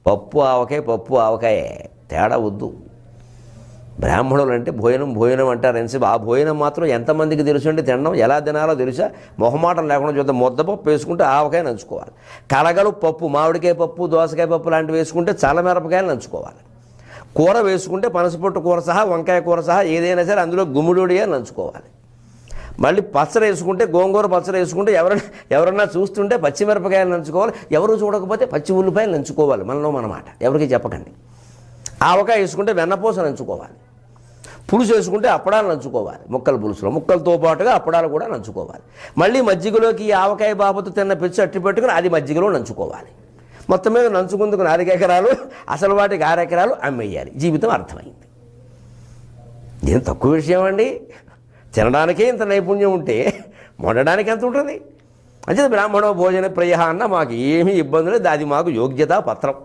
పప్పు ఆవకాయ తేడా వద్దు. బ్రాహ్మణులు అంటే భోజనం అంటారు అనేసి ఆ భోజనం మాత్రం ఎంతమందికి తెలుసు అంటే తినడం ఎలా తినాలో తెలుసా? మొహమాటం లేకుండా చూద్దాం. ముద్దపప్పు వేసుకుంటే ఆవకాయ నంచుకోవాలి. కలగలు పప్పు, మామిడికాయ పప్పు, దోసకాయ పప్పు లాంటివి వేసుకుంటే చల్లమిరపకాయలు నంచుకోవాలి. కూర వేసుకుంటే పనసపొట్టు కూర సహా, వంకాయ కూర సహా ఏదైనా సరే అందులో గుమ్మిడిగా నంచుకోవాలి. మళ్ళీ పచ్చడి వేసుకుంటే, గోంగూర పచ్చడి వేసుకుంటే ఎవరన్నా చూస్తుంటే పచ్చిమిరపకాయలు నంచుకోవాలి. ఎవరు చూడకపోతే పచ్చి ఉల్లిపాయలు నంచుకోవాలి. మనలో మన మాట ఎవరికి చెప్పకండి. ఆవకాయ వేసుకుంటే వెన్నపూస నంచుకోవాలి. పులుసు వేసుకుంటే అప్పడాలు నంచుకోవాలి. ముక్కలతో పాటుగా అప్పడాలు కూడా నంచుకోవాలి. మళ్ళీ మజ్జిగలోకి ఈ ఆవకాయ బాబుతో తిన్న పిచ్చి అట్టి పెట్టుకుని అది మజ్జిగలో నంచుకోవాలి. మొత్తం మీద నంచుకుందుకు 4 ఎకరాలు, అసలు వాటికి 6 ఎకరాలు అమ్మేయాలి. జీవితం అర్థమైంది. ఏం తక్కువ విషయం అండి. తినడానికే ఇంత నైపుణ్యం ఉంటే వండడానికి ఎంత ఉంటుంది? అంటే బ్రాహ్మణో భోజన ప్రియ అన్న మాకు ఏమీ ఇబ్బంది లేదు. అది మాకు యోగ్యతా పత్రం.